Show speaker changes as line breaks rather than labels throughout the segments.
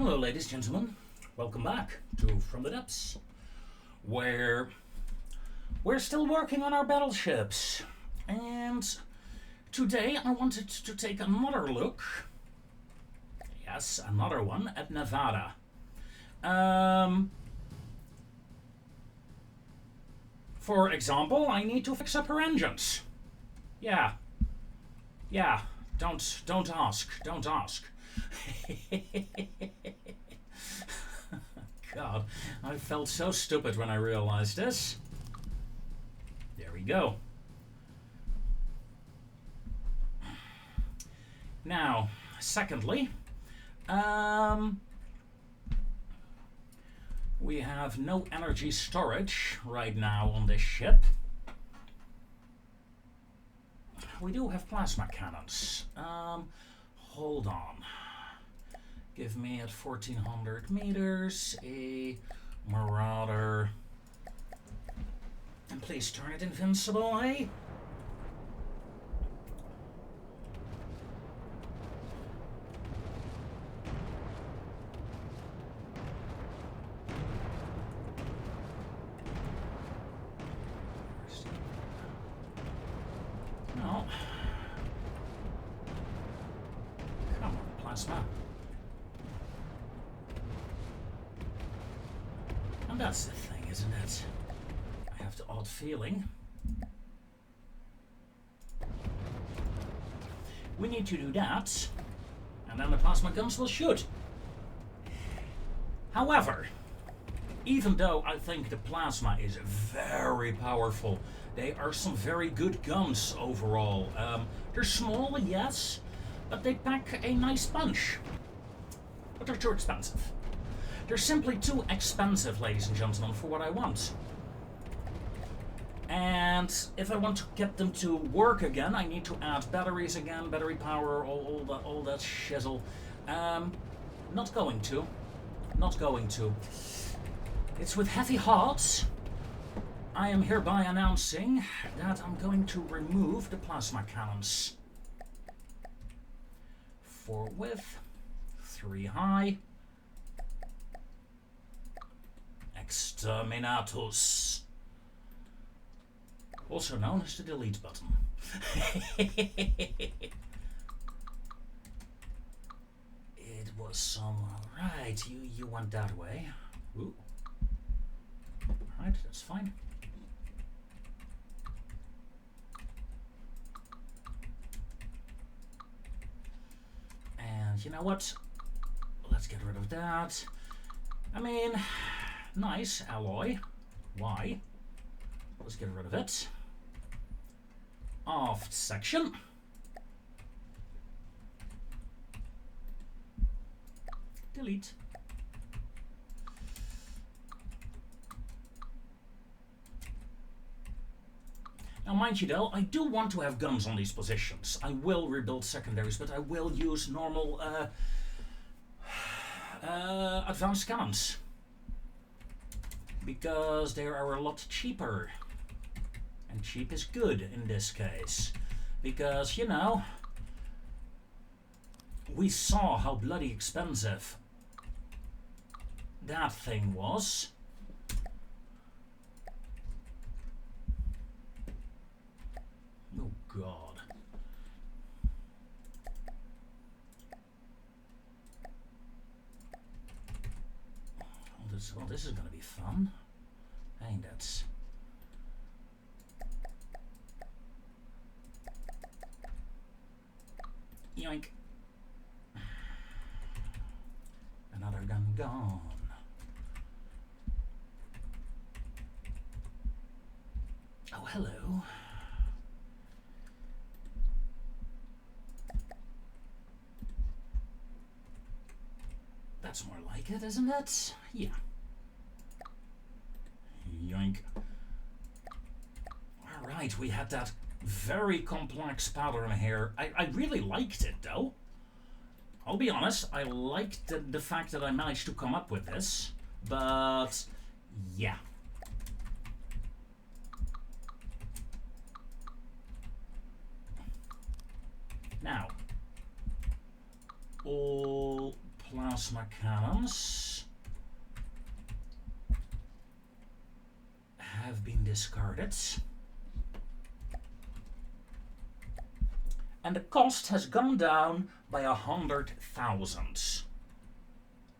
Hello, ladies and gentlemen. Welcome back to From the Depths, where we're still working on our battleships. And today I wanted to take another look, yes, another one, at Nevada. For example, I need to fix up her engines. Yeah, don't ask. God, I felt so stupid when I realized this. There we go. Now, secondly, we have no energy storage right now on this ship. We do have plasma cannons. Hold on. Give me at 1400 meters a Marauder. And please turn it invincible, eh? No. Come on, plasma. And that's the thing, isn't it? I have the odd feeling. We need to do that, and then the plasma guns will shoot. However, even though I think the plasma is very powerful, they are some very good guns overall. They're small, yes, but they pack a nice punch. But they're too expensive. They're simply too expensive, ladies and gentlemen, for what I want. And if I want to get them to work again, I need to add batteries again, battery power, all that shizzle. Not going to. It's with heavy hearts I am hereby announcing that I'm going to remove the plasma cannons. 4 width, 3 high. Exterminatus. Also known as the delete button. It was some... Right, you went that way. Ooh. Alright, that's fine. And you know what? Let's get rid of that. I mean, nice alloy. Why? Let's get rid of it. Aft section. Delete. Now, mind you though, I do want to have guns on these positions. I will rebuild secondaries, but I will use normal advanced cannons. Because they are a lot cheaper. And cheap is good in this case. Because, you know, we saw how bloody expensive that thing was. Oh God. Well, this is going to be fun. Ain't it? Yoink. Another gun gone. Oh, hello. That's more like it, isn't it? Yeah. Yoink. Alright, we had that very complex pattern here. I really liked it, though. I'll be honest, I liked the fact that I managed to come up with this. But, yeah. Now, all plasma cannons have been discarded. And the cost has gone down by 100,000.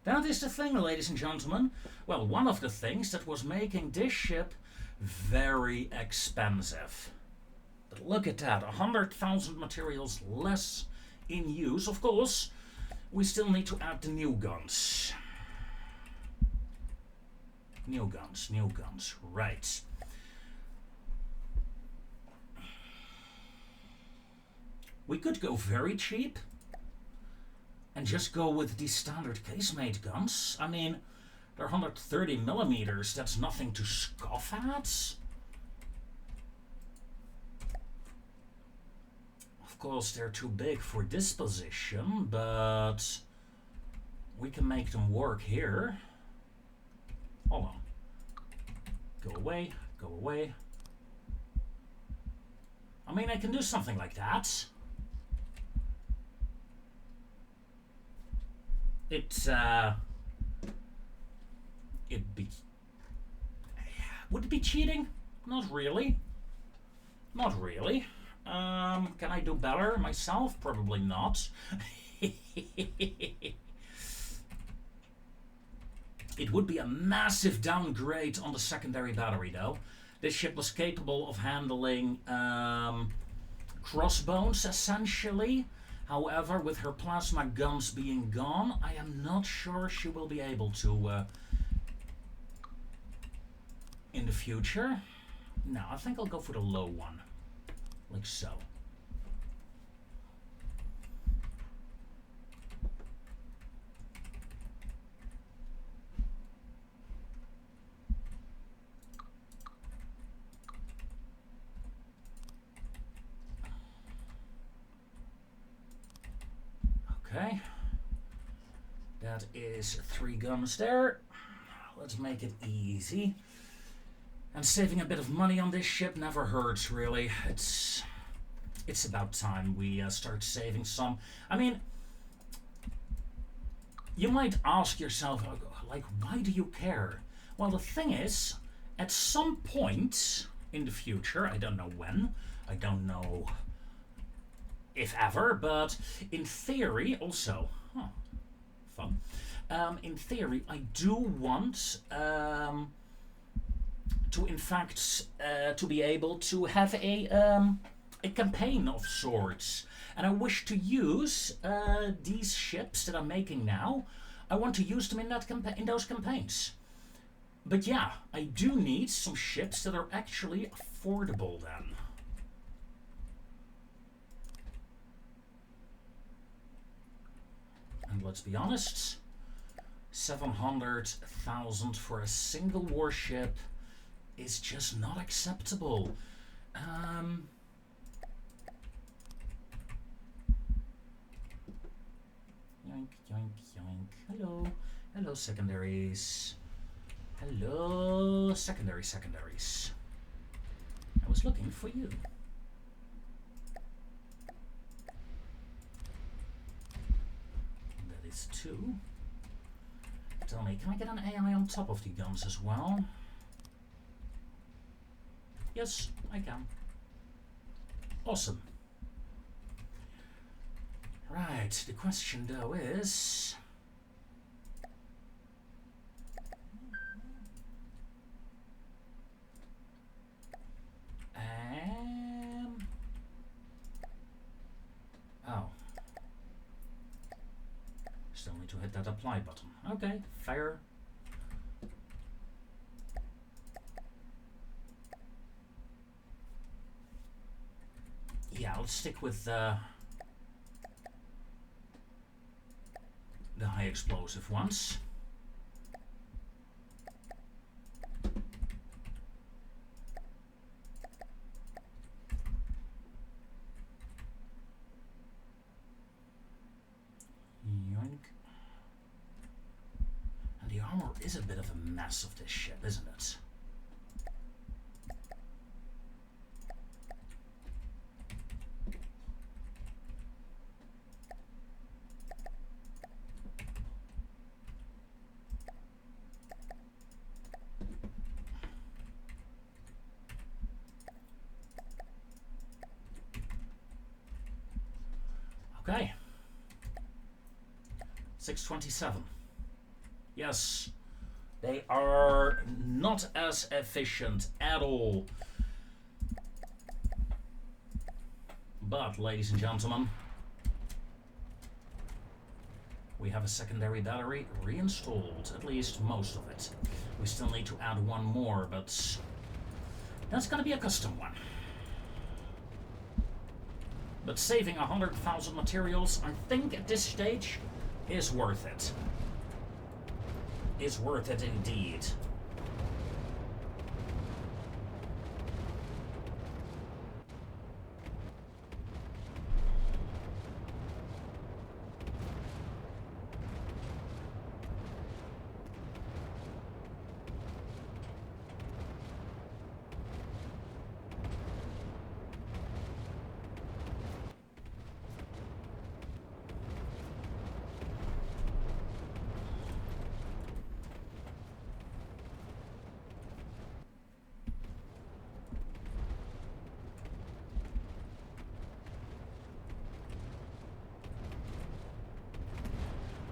That is the thing, ladies and gentlemen. Well, one of the things that was making this ship very expensive. But look at that, 100,000 materials less in use. Of course, we still need to add the new guns. New guns, right. We could go very cheap and just go with the standard casemate guns. I mean, they're 130 millimeters, that's nothing to scoff at. Of course, they're too big for this position, but we can make them work here. Hold on. Go away, go away. I mean, I can do something like that. Would it be cheating? Not really. Not really. Can I do better myself? Probably not. It would be a massive downgrade on the secondary battery, though. This ship was capable of handling crossbows, essentially. However, with her plasma guns being gone, I am not sure she will be able to in the future. No, I think I'll go for the low one. Like so. Okay. That is 3 guns there. Let's make it easy. And saving a bit of money on this ship never hurts, really. It's about time we start saving some. I mean, you might ask yourself, like, why do you care? Well, the thing is, at some point in the future, I don't know when, I don't know if ever, but in theory, also, fun. In theory, I do want to, in fact, to be able to have a campaign of sorts, and I wish to use these ships that I'm making now. I want to use them in those campaigns. But yeah, I do need some ships that are actually affordable then. And let's be honest, 700,000 for a single warship is just not acceptable. Yoink, yoink, yoink. Hello. Hello, secondaries. Hello, secondaries. I was looking for you. That is 2. Tell me, can I get an AI on top of the guns as well? Yes, I can. Awesome. Right, the question though is... Oh. Still need to hit that apply button. Okay, fair. Yeah, let's stick with the high explosive ones. Yoink. And the armor is a bit of a mess of this ship, isn't it? Okay. 627. Yes. They are not as efficient at all. But, ladies and gentlemen, we have a secondary battery reinstalled, at least most of it. We still need to add one more, but that's gonna be a custom one. But saving 100,000 materials, I think at this stage, is worth it. Is worth it indeed.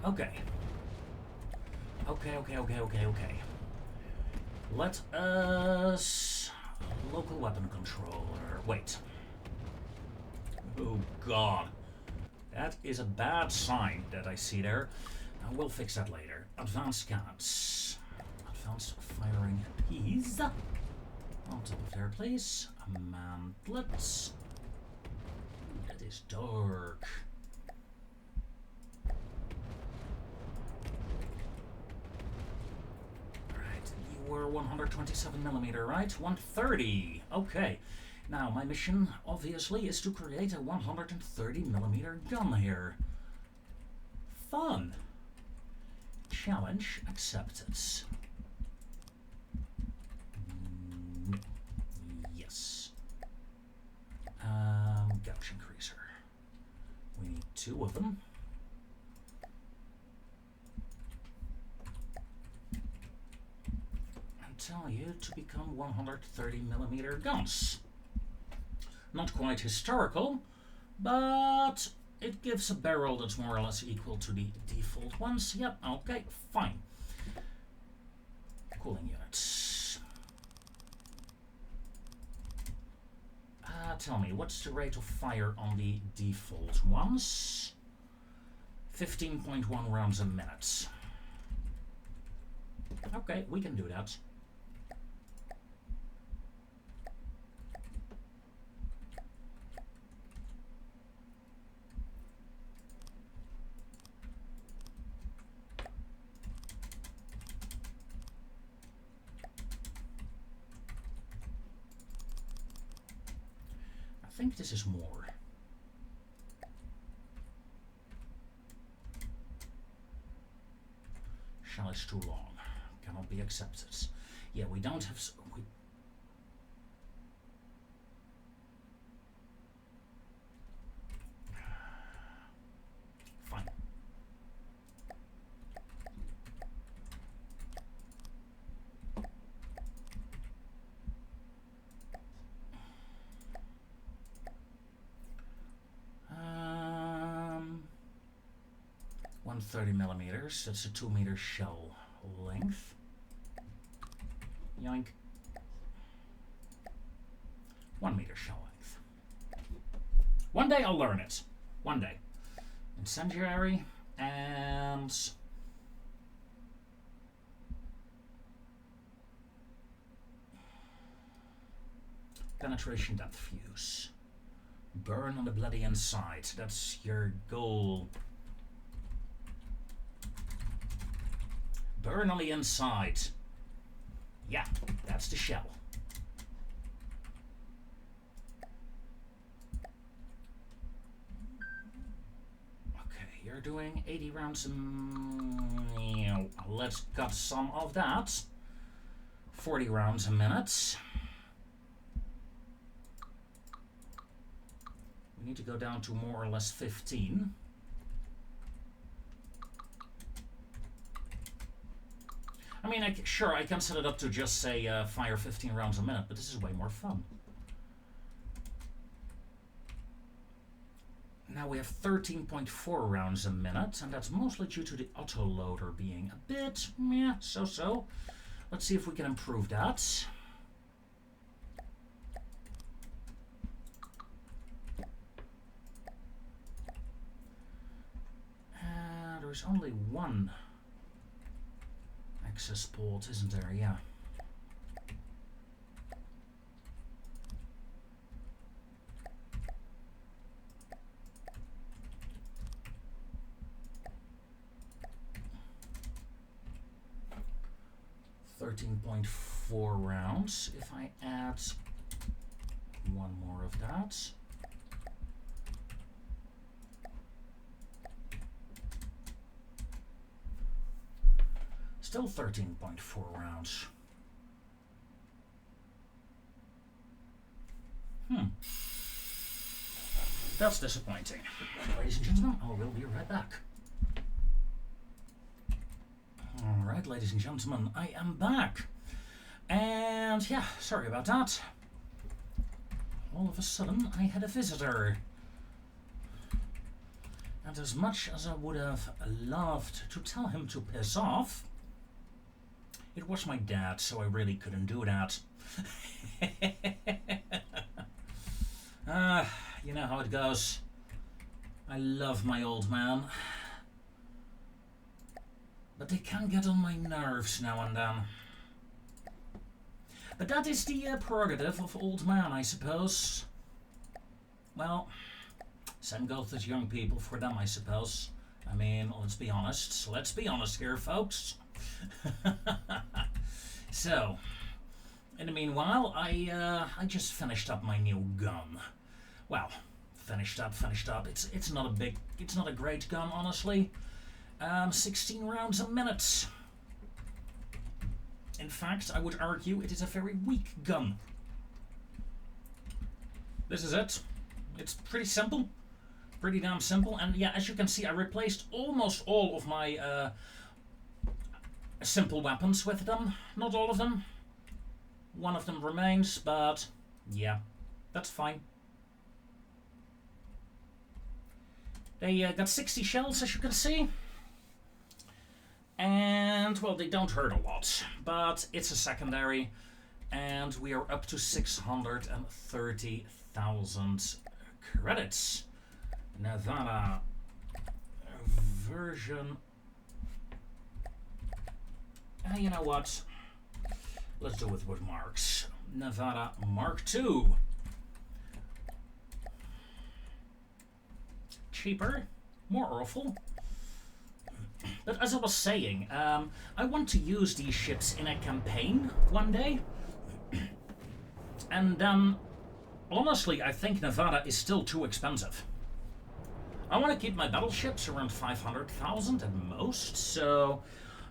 Okay. Okay. Let us... Local weapon controller. Wait. Oh, God. That is a bad sign that I see there. We'll fix that later. Advanced cannons. Advanced firing piece. On top of there, please. Mantlets. That is dark. We're 127mm, right? 130. Okay. Now, my mission, obviously, is to create a 130mm gun here. Fun. Challenge accepted. Yes. Gauge increaser. We need 2 of them. Tell you to become 130mm guns. Not quite historical, but it gives a barrel that's more or less equal to the default ones. Yep, okay, fine. Cooling units. Tell me, what's the rate of fire on the default ones? 15.1 rounds a minute. Okay, we can do that. I think this is more. Shell is too long. Cannot be accepted. Yeah, we don't have... Fine. Um, 130mm. That's a 2-meter shell length. Yoink. 1-meter shell length. One day I'll learn it. One day. Incendiary and penetration depth fuse. Burn on the bloody inside. That's your goal. Burn on the inside. Yeah, that's the shell. Okay, you're doing 80 rounds. Let's cut some of that. 40 rounds a minute. We need to go down to more or less 15. I mean, sure, I can set it up to just say fire 15 rounds a minute, but this is way more fun. Now we have 13.4 rounds a minute, and that's mostly due to the autoloader being a bit meh, so-so. Let's see if we can improve that. There's only one access port, isn't there? Yeah. .4 rounds. If I add one more of that. Still 13.4 rounds. That's disappointing. Ladies and gentlemen, I will be right back. Alright, ladies and gentlemen, I am back. And yeah, sorry about that. All of a sudden, I had a visitor. And as much as I would have loved to tell him to piss off, it was my dad, so I really couldn't do that. You know how it goes. I love my old man. But they can get on my nerves now and then. But that is the prerogative of old man, I suppose. Well, same goes with young people for them, I suppose. I mean, let's be honest. Let's be honest here, folks. So, in the meanwhile, I just finished up my new gun. Well, finished up. It's not a great gun, honestly. 16 rounds a minute. In fact, I would argue it is a very weak gun. This is it. It's pretty simple. Pretty damn simple. And yeah, as you can see, I replaced almost all of my simple weapons with them. Not all of them. One of them remains, but yeah, that's fine. They got 60 shells, as you can see. And, well, they don't hurt a lot, but it's a secondary, and we are up to 630,000 credits. Nevada version. You know what? Let's do it with marks. Nevada Mark II. Cheaper, more awful. But as I was saying, I want to use these ships in a campaign one day. And then, honestly, I think Nevada is still too expensive. I want to keep my battleships around 500,000 at most, so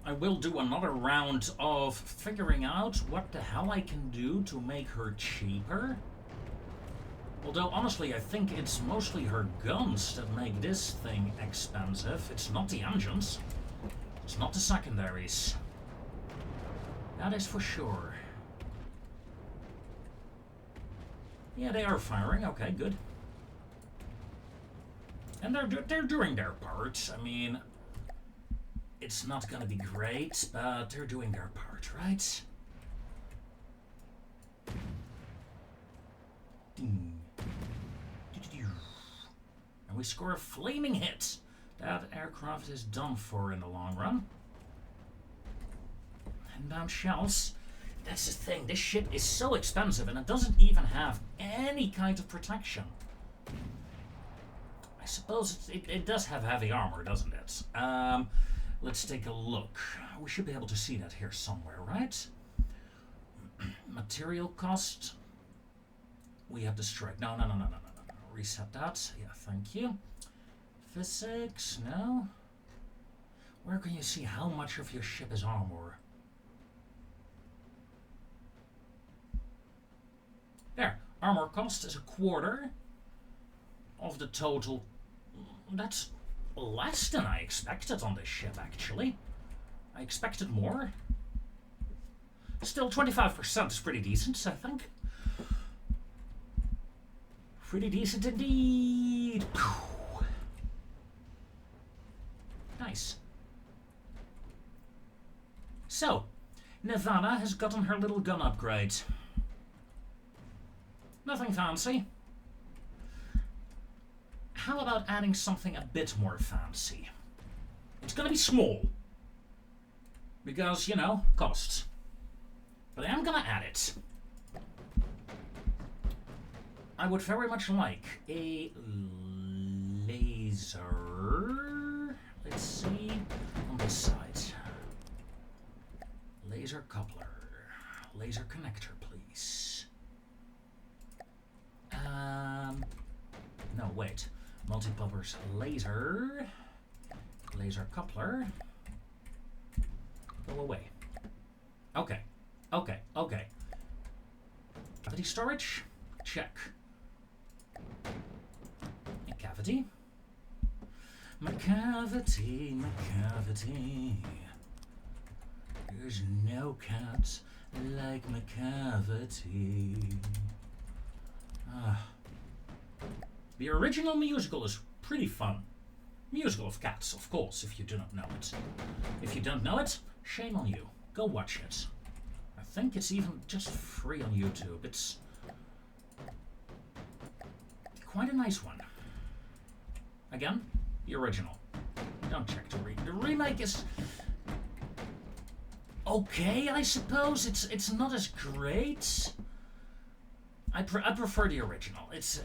I will do another round of figuring out what the hell I can do to make her cheaper. Although, honestly, I think it's mostly her guns that make this thing expensive. It's not the engines. It's not the secondaries. That is for sure. Yeah, they are firing. Okay, good. And they're doing their part. I mean, it's not gonna be great, but they're doing their part, right? And we score a flaming hit. That aircraft is done for in the long run. Inbound shells. That's the thing. This ship is so expensive and it doesn't even have any kind of protection. I suppose it does have heavy armor, doesn't it? Let's take a look. We should be able to see that here somewhere, right? Material cost. We have the strike. No. Reset that. Yeah, thank you. Physics, no. Where can you see how much of your ship is armor? There. Armor cost is a quarter of the total. That's less than I expected on this ship, actually. I expected more. Still, 25% is pretty decent, I think. Pretty decent indeed. Nice. So, Nevada has gotten her little gun upgrade. Nothing fancy. How about adding something a bit more fancy? It's gonna be small. Because, you know, costs. But I am gonna add it. I would very much like a laser. Let's see. On this side. Laser coupler. Laser connector, please. No, wait. Multi-poppers laser. Laser coupler. Go away. Okay. Okay. Okay. Cavity storage? Check. A cavity. McCavity, McCavity. There's no cat like McCavity. The original musical is pretty fun. Musical of Cats, of course, if you do not know it. If you don't know it, shame on you. Go watch it. I think it's even just free on YouTube. It's quite a nice one. Again, the original. Don't check the remake. The remake is okay, I suppose. It's not as great. I prefer the original. It's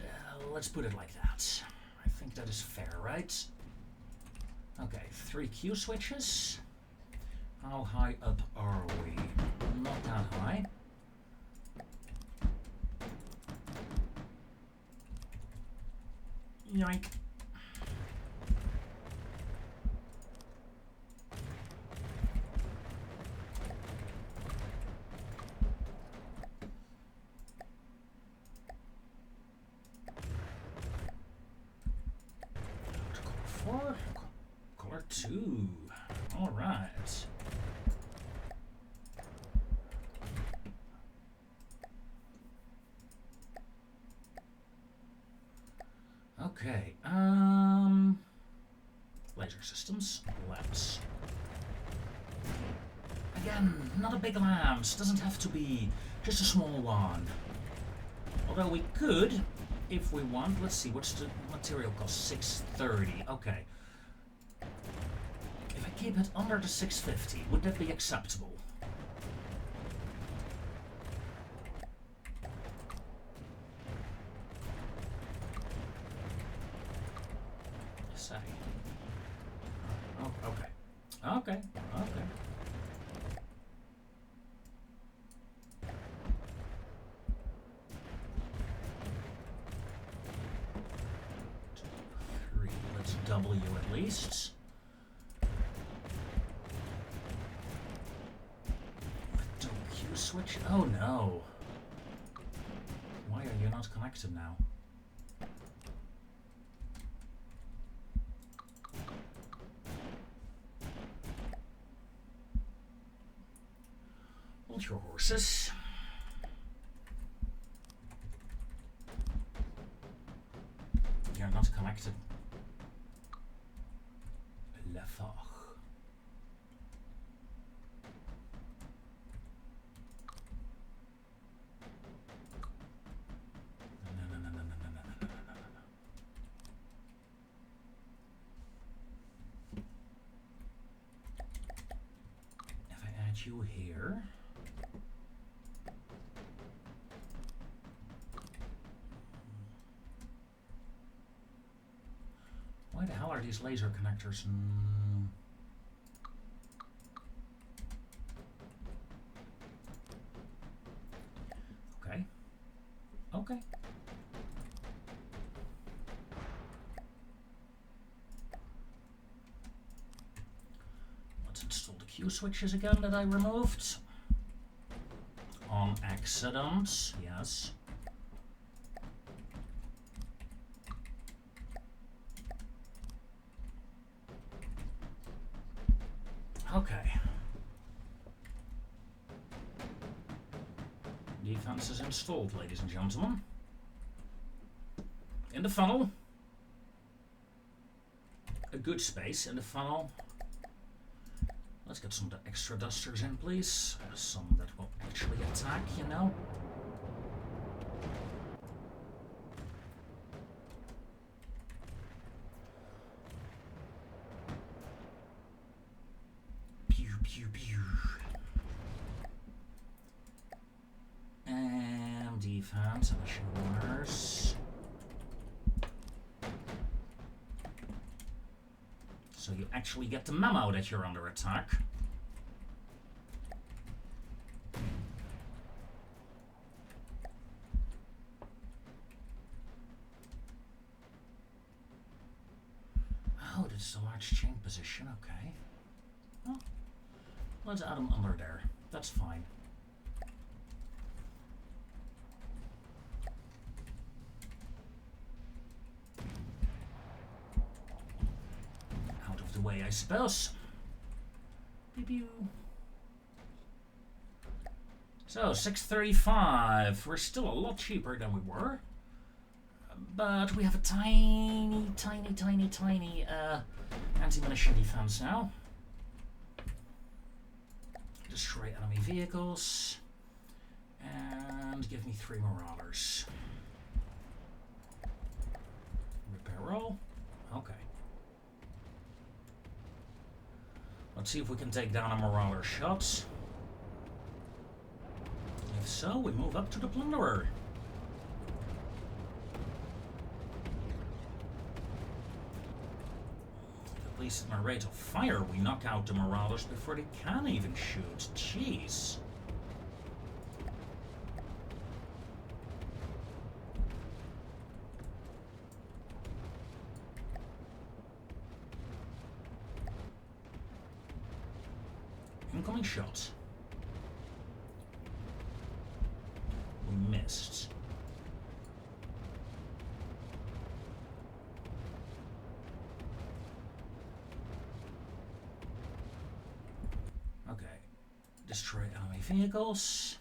let's put it like that. I think that is fair, right? Okay, 3 Q switches. How high up are we? Not that high. Yoink. Color 2. All right. Okay. Laser systems. Lamps. Again, not a big lamps. Doesn't have to be. Just a small one. Although we could, if we want. Let's see. What's the material cost? 630. Okay. If I keep it under the 650, would that be acceptable? Say. Oh, okay. Okay. Okay. W at least. Double Q switch? Oh no. Why are you not connected now? Hold your horses. You're not connected. If I add you here, why the hell are these laser connectors? Okay. Okay. Let's install the Q switches again that I removed. On accident, yes. Okay. Defense is installed, ladies and gentlemen. In the funnel. A good space in the funnel. Let's get some extra dusters in, please. Some that will actually attack, you know. Pew, pew, pew. And defense, emission warners. So you actually get the memo that you're under attack. Oh, this is a large chain position, okay. Well, let's add them under there. That's fine. The way, I suppose. Pew pew. So 635. We're still a lot cheaper than we were, but we have a tiny anti-munition defense now. Destroy enemy vehicles and give me 3 marauders. Repair roll. Okay. Let's see if we can take down a marauder shot. If so, we move up to the plunderer. At least at my rate of fire, we knock out the marauders before they can even shoot. Jeez. Incoming shot. We missed. Okay. Destroy enemy vehicles.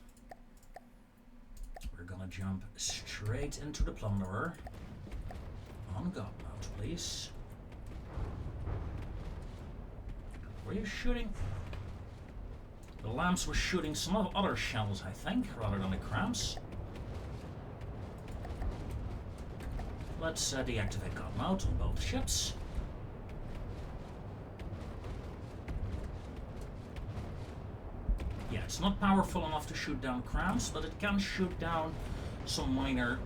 We're gonna jump straight into the plunderer. On God mode, please. Were you shooting? The lamps were shooting some other shells, I think, rather than the crams. Let's deactivate God mode on both ships. Yeah, it's not powerful enough to shoot down crams, but it can shoot down some minor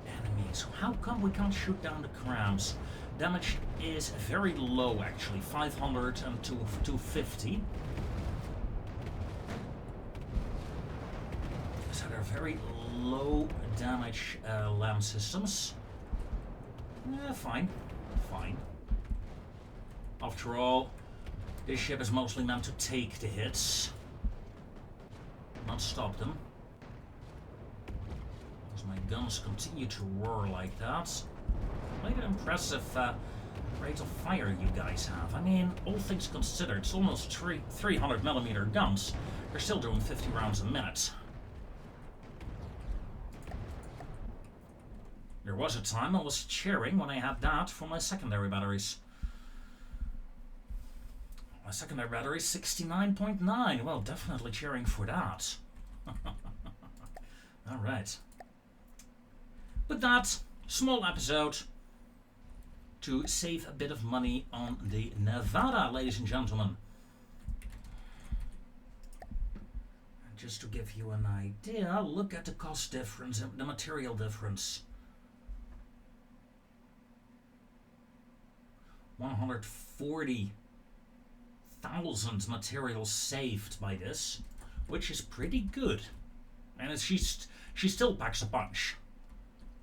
enemies. How come we can't shoot down the crams? Damage is very low, actually, 500 and 250. So they're very low damage lamp systems. Fine. Fine. After all, this ship is mostly meant to take the hits, not stop them. As my guns continue to roar like that. Quite an impressive rate of fire you guys have. I mean, all things considered, it's almost 300mm guns. They're still doing 50 rounds a minute. There was a time I was cheering when I had that for my secondary batteries. My secondary battery is 69.9. Well, definitely cheering for that. Alright. With that, small episode to save a bit of money on the Nevada, ladies and gentlemen. And just to give you an idea, look at the cost difference and the material difference. 140,000 materials saved by this, which is pretty good. And she still packs a punch.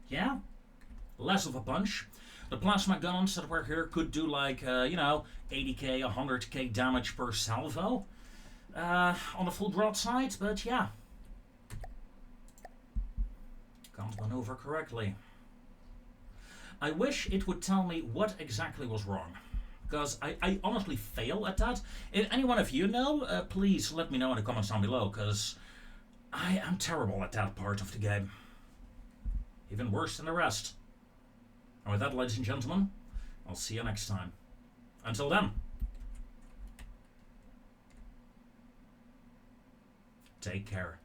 Yeah? Less of a punch. The plasma guns that were here could do like, 80k, 100k damage per salvo on a full broadside, but yeah. Can't maneuver correctly. I wish it would tell me what exactly was wrong, because I honestly fail at that. If any one of you know, please let me know in the comments down below, because I am terrible at that part of the game. Even worse than the rest. And with that, ladies and gentlemen, I'll see you next time. Until then. Take care.